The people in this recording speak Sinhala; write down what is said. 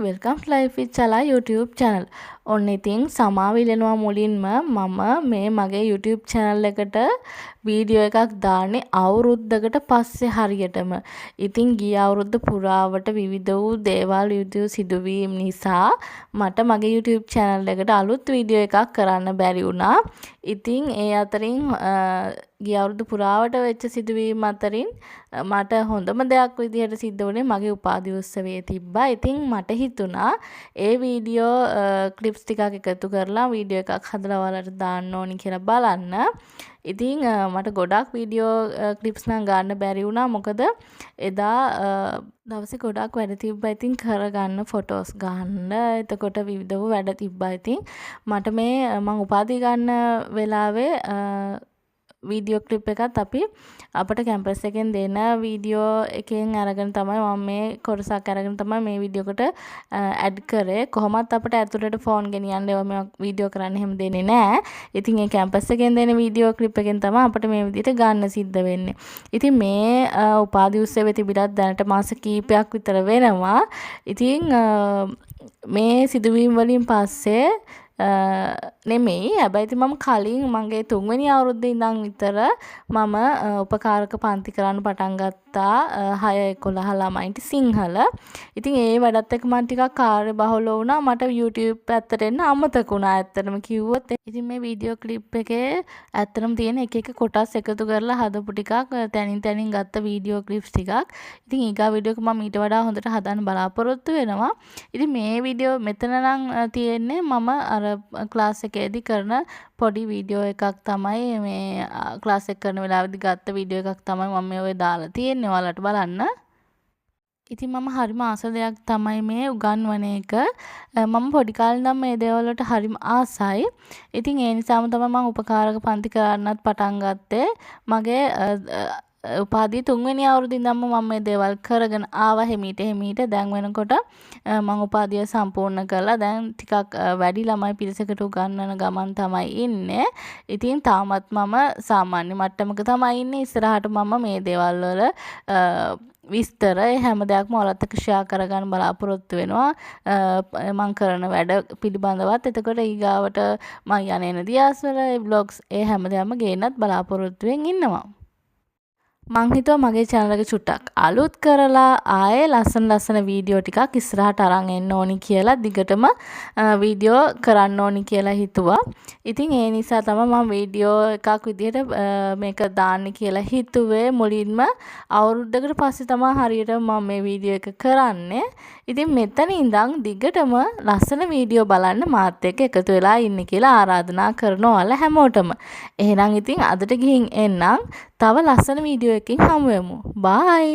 welcome to Life with Chala YouTube channel. ඔන්න ඉතින් සමාවිලෙනවා මුලින්ම මම මේ මගේ YouTube channel එකට වීඩියෝ එකක් දාන්නේ අවුරුද්දකට පස්සේ හරියටම. ඉතින් ගිය අවුරුද්ද පුරාවට විවිධ වූ දේවල් YouTube සිදුවීම් නිසා මට මගේ YouTube channel එකට අලුත් වීඩියෝ එකක් කරන්න බැරි වුණා. ඉතින් ඒ අතරින් ගිය අවුරුදු පුරාවට වෙච්ච සිදුවීම් අතරින් මට හොඳම දෙයක් විදිහට සිද්ධ වුණේ මගේ උපාධි උත්සවයේ තිබ්බා. ඉතින් මට හිතුණා ඒ වීඩියෝ ක්ලිප්ස් ටිකක් එකතු කරලා වීඩියෝ එකක් හදලා ඔයාලට දාන්න ඕනි කියලා බලන්න. ඉතින් මට ගොඩක් වීඩියෝ ක්ලිප්ස් නම් ගන්න බැරි වුණා. මොකද එදා දවසේ ගොඩක් වැඩ තිබ්බා. ඉතින් කරගන්න ෆොටෝස් ගන්න. එතකොට විවිධ වූ වැඩ තිබ්බා. ඉතින් මට මේ මම උපාධිය ගන්න වෙලාවේ වීඩියෝ ක්ලිප් එකත් අපි අපිට කැම්පස් එකෙන් දෙන වීඩියෝ එකෙන් අරගෙන තමයි මම මේ කොටසක් අරගෙන තමයි මේ වීඩියෝ එකට ඇඩ් කරේ. කොහොමත් අපිට ඇතුළට ෆෝන් ගෙනියන්න ඒවා මේ වීඩියෝ කරන්න එහෙම දෙන්නේ නැහැ. ඉතින් ඒ කැම්පස් එකෙන් දෙන වීඩියෝ ක්ලිප් එකෙන් තමයි අපිට මේ විදිහට ගන්න සිද්ධ වෙන්නේ. ඉතින් මේ උපාධි උත්සවයේ තිබිලත් දැනට මාස කිහිපයක් විතර වෙනවා. ඉතින් මේ සිදුවීම් වලින් පස්සේ නෙමෙයි හැබැයි ඉතින් මම කලින් මගේ 3 වෙනි අවුරුද්දේ ඉඳන් විතර මම උපකාරක පන්ති කරන්න පටන් ගත්තා 6-11 ළමයින්ට සිංහල. ඉතින් ඒ වැඩත් එක්ක මම ටිකක් කාර්යබහුල වුණා. මට YouTube පැත්තට එන්න අමතක වුණා ඇත්තටම කිව්වොත්. ඉතින් මේ වීඩියෝ ක්ලිප් එකේ ඇත්තටම තියෙන එක එක කොටස් එකතු කරලා හදපු ටිකක් තැනින් ගත්ත වීඩියෝ ක්ලිප්ස් ටිකක්. ඉතින් ඊගා වීඩියෝ එක මම ඊට වඩා හොඳට හදන්න බලාපොරොත්තු වෙනවා. ඉතින් මේ වීඩියෝ මෙතන නම් තියෙන්නේ මම අර ක්ලාස් එකේදී කරන පොඩි වීඩියෝ එකක් තමයි මේ ක්ලාස් එක කරන වෙලාවෙදී ගත්ත වීඩියෝ එකක් තමයි මම මේ ඔය දාලා තියෙන්නේ ඔයාලට බලන්න. ඉතින් මම හරිම ආස දෙයක් තමයි මේ උගන්වන එක. මම පොඩි කාලේ ඉඳන් මේ දේවල් වලට හරිම ආසයි. ඉතින් ඒ නිසාම තමයි මම උපකාරක පන්ති කරන්නත් පටන් ගත්තේ. මගේ උපාධිය 3 වෙනි අවුරුද්දේ ඉඳන්ම මම මේ දේවල් කරගෙන ආවා හිමීට දැන් වෙනකොට මම උපාධිය සම්පූර්ණ කරලා දැන් ටිකක් වැඩි ළමයි පිරිසකට උගන්වන ගමන් තමයි ඉන්නේ. ඉතින් තාමත් මම සාමාන්‍ය මට්ටමක තමයි ඉන්නේ. ඉස්සරහට මම මේ දේවල් වල විස්තර හැම දෙයක්ම ඔයාලත් එක්ක ෂෙයා කරගන්න බලාපොරොත්තු වෙනවා. මම කරන වැඩ පිළිබඳවත්. එතකොට ඊගාවට මම යන දියාස්වල vlogs ඒ හැම දෙයක්ම ගේන්නත් බලාපොරොත්තුෙන් ඉන්නවා. මං හිතුවා මගේ channel එක චුට්ටක් අලුත් කරලා ආයේ ලස්සන වීඩියෝ ටිකක් ඉස්සරහට අරන් එන්න ඕනි කියලා දිගටම වීඩියෝ කරන්න ඕනි කියලා හිතුවා. ඉතින් ඒ නිසා තමයි මම වීඩියෝ එකක් විදිහට මේක දාන්න කියලා හිතුවේ. මුලින්ම අවුරුද්දකට පස්සේ තමයි හරියට මම මේ වීඩියෝ එක කරන්නේ. ඉතින් මෙතන ඉඳන් දිගටම ලස්සන වීඩියෝ බලන්න මාත් එක්ක එකතු වෙලා ඉන්න කියලා ආරාධනා කරනවා හැමෝටම. එහෙනම් ඉතින් අදට ගිහින් එන්නම්. තව ලස්සන වීඩියෝ එකකින් හමු වෙමු. බයි.